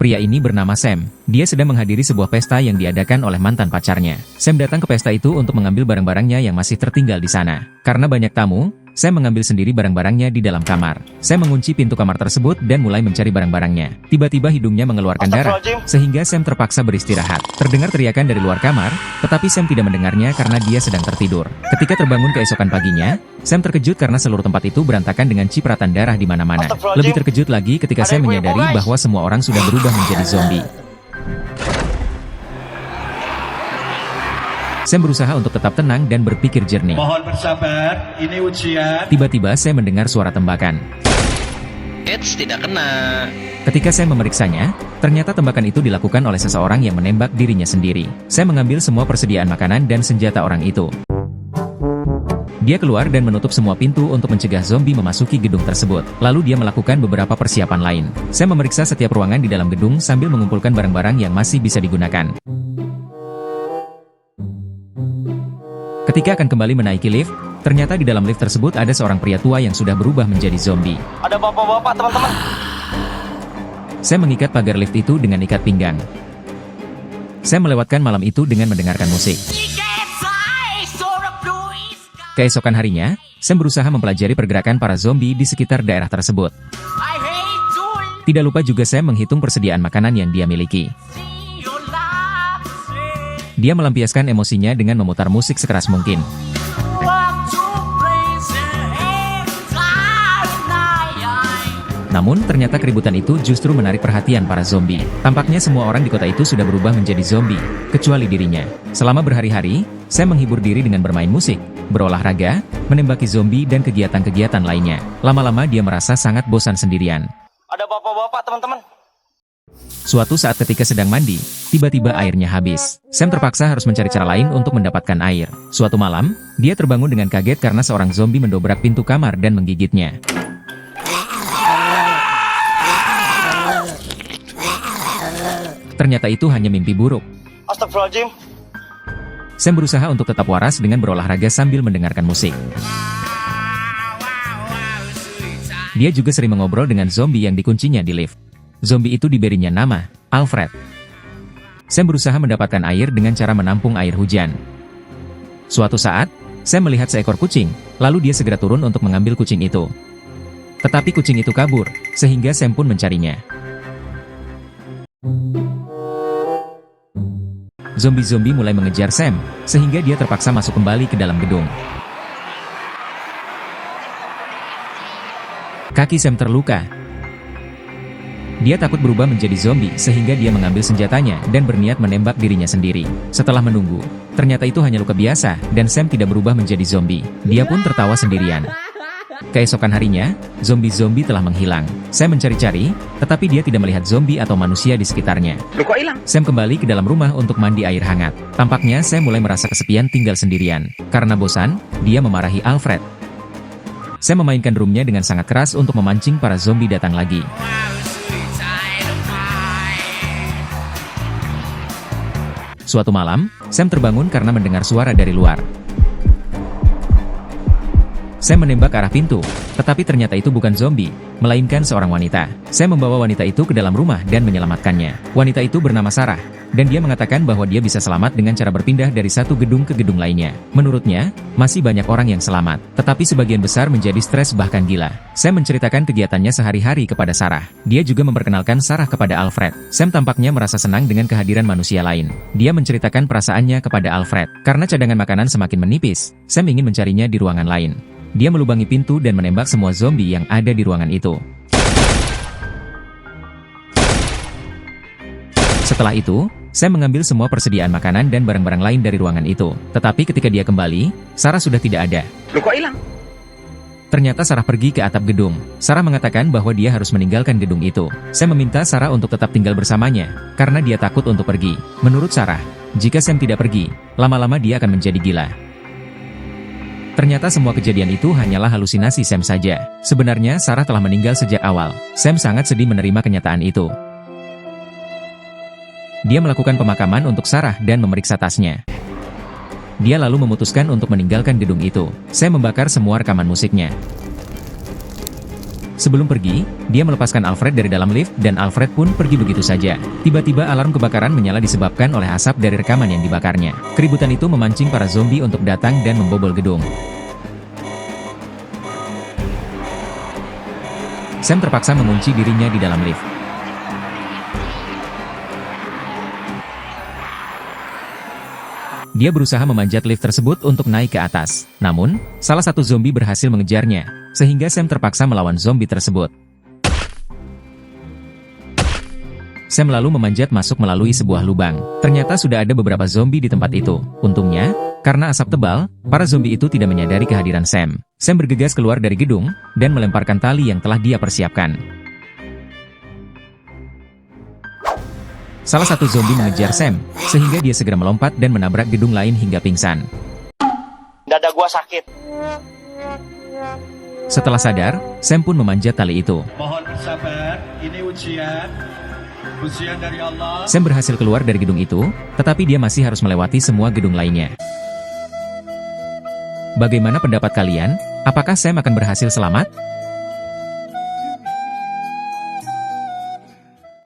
Pria ini bernama Sam. Dia sedang menghadiri sebuah pesta yang diadakan oleh mantan pacarnya. Sam datang ke pesta itu untuk mengambil barang-barangnya yang masih tertinggal di sana. Karena banyak tamu, Sam mengambil sendiri barang-barangnya di dalam kamar. Sam mengunci pintu kamar tersebut dan mulai mencari barang-barangnya. Tiba-tiba hidungnya mengeluarkan darah, sehingga Sam terpaksa beristirahat. Terdengar teriakan dari luar kamar, tetapi Sam tidak mendengarnya karena dia sedang tertidur. Ketika terbangun keesokan paginya, Sam terkejut karena seluruh tempat itu berantakan dengan cipratan darah di mana-mana. Lebih terkejut lagi ketika Sam menyadari bahwa semua orang sudah berubah menjadi zombie. Sam berusaha untuk tetap tenang dan berpikir jernih. Mohon bersabar, ini ujian. Tiba-tiba Sam mendengar suara tembakan. Eits, tidak kena. Ketika Sam memeriksanya, ternyata tembakan itu dilakukan oleh seseorang yang menembak dirinya sendiri. Sam mengambil semua persediaan makanan dan senjata orang itu. Dia keluar dan menutup semua pintu untuk mencegah zombie memasuki gedung tersebut. Lalu dia melakukan beberapa persiapan lain. Sam memeriksa setiap ruangan di dalam gedung sambil mengumpulkan barang-barang yang masih bisa digunakan. Ketika akan kembali menaiki lift, ternyata di dalam lift tersebut ada seorang pria tua yang sudah berubah menjadi zombie. Ada bapak-bapak, teman-teman. Sam mengikat pagar lift itu dengan ikat pinggang. Sam melewatkan malam itu dengan mendengarkan musik. Keesokan harinya, Sam berusaha mempelajari pergerakan para zombie di sekitar daerah tersebut. Tidak lupa juga Sam menghitung persediaan makanan yang dia miliki. Dia melampiaskan emosinya dengan memutar musik sekeras mungkin. Namun, ternyata keributan itu justru menarik perhatian para zombie. Tampaknya semua orang di kota itu sudah berubah menjadi zombie, kecuali dirinya. Selama berhari-hari, Sam menghibur diri dengan bermain musik, berolahraga, menembaki zombie dan kegiatan-kegiatan lainnya. Lama-lama dia merasa sangat bosan sendirian. Ada bapak-bapak, teman-teman. Suatu saat ketika sedang mandi, tiba-tiba airnya habis. Sam terpaksa harus mencari cara lain untuk mendapatkan air. Suatu malam, dia terbangun dengan kaget karena seorang zombie mendobrak pintu kamar dan menggigitnya. Ternyata itu hanya mimpi buruk. Astagfirullahaladzim. Sam berusaha untuk tetap waras dengan berolahraga sambil mendengarkan musik. Dia juga sering mengobrol dengan zombie yang dikuncinya di lift. Zombie itu diberinya nama Alfred. Sam berusaha mendapatkan air dengan cara menampung air hujan. Suatu saat, Sam melihat seekor kucing, lalu dia segera turun untuk mengambil kucing itu. Tetapi kucing itu kabur, sehingga Sam pun mencarinya. Zombie-zombie mulai mengejar Sam, sehingga dia terpaksa masuk kembali ke dalam gedung. Kaki Sam terluka. Dia takut berubah menjadi zombie sehingga dia mengambil senjatanya dan berniat menembak dirinya sendiri. Setelah menunggu, ternyata itu hanya luka biasa dan Sam tidak berubah menjadi zombie. Dia pun tertawa sendirian. Keesokan harinya, zombie-zombie telah menghilang. Sam mencari-cari, tetapi dia tidak melihat zombie atau manusia di sekitarnya. Loh, kok hilang? Sam kembali ke dalam rumah untuk mandi air hangat. Tampaknya Sam mulai merasa kesepian tinggal sendirian. Karena bosan, dia memarahi Alfred. Sam memainkan drumnya dengan sangat keras untuk memancing para zombie datang lagi. Suatu malam, Sam terbangun karena mendengar suara dari luar. Sam menembak ke arah pintu, tetapi ternyata itu bukan zombie, melainkan seorang wanita. Sam membawa wanita itu ke dalam rumah dan menyelamatkannya. Wanita itu bernama Sarah, dan dia mengatakan bahwa dia bisa selamat dengan cara berpindah dari satu gedung ke gedung lainnya. Menurutnya, masih banyak orang yang selamat, tetapi sebagian besar menjadi stres bahkan gila. Sam menceritakan kegiatannya sehari-hari kepada Sarah. Dia juga memperkenalkan Sarah kepada Alfred. Sam tampaknya merasa senang dengan kehadiran manusia lain. Dia menceritakan perasaannya kepada Alfred. Karena cadangan makanan semakin menipis, Sam ingin mencarinya di ruangan lain. Dia melubangi pintu dan menembak semua zombie yang ada di ruangan itu. Setelah itu, Sam mengambil semua persediaan makanan dan barang-barang lain dari ruangan itu. Tetapi ketika dia kembali, Sarah sudah tidak ada. Loh, kok hilang? Ternyata Sarah pergi ke atap gedung. Sarah mengatakan bahwa dia harus meninggalkan gedung itu. Sam meminta Sarah untuk tetap tinggal bersamanya, karena dia takut untuk pergi. Menurut Sarah, jika Sam tidak pergi, lama-lama dia akan menjadi gila. Ternyata semua kejadian itu hanyalah halusinasi Sam saja. Sebenarnya Sarah telah meninggal sejak awal. Sam sangat sedih menerima kenyataan itu. Dia melakukan pemakaman untuk Sarah dan memeriksa tasnya. Dia lalu memutuskan untuk meninggalkan gedung itu. Sam membakar semua rekaman musiknya. Sebelum pergi, dia melepaskan Alfred dari dalam lift dan Alfred pun pergi begitu saja. Tiba-tiba alarm kebakaran menyala disebabkan oleh asap dari rekaman yang dibakarnya. Keributan itu memancing para zombie untuk datang dan membobol gedung. Sam terpaksa mengunci dirinya di dalam lift. Dia berusaha memanjat lift tersebut untuk naik ke atas. Namun, salah satu zombie berhasil mengejarnya, sehingga Sam terpaksa melawan zombie tersebut. Sam lalu memanjat masuk melalui sebuah lubang. Ternyata sudah ada beberapa zombie di tempat itu. Untungnya, karena asap tebal, para zombie itu tidak menyadari kehadiran Sam. Sam bergegas keluar dari gedung, dan melemparkan tali yang telah dia persiapkan. Salah satu zombie mengejar Sam, sehingga dia segera melompat dan menabrak gedung lain hingga pingsan. Dada gua sakit. Setelah sadar, Sam pun memanjat tali itu. Mohon bersabar, ini ujian dari Allah. Sam berhasil keluar dari gedung itu, tetapi dia masih harus melewati semua gedung lainnya. Bagaimana pendapat kalian? Apakah Sam akan berhasil selamat?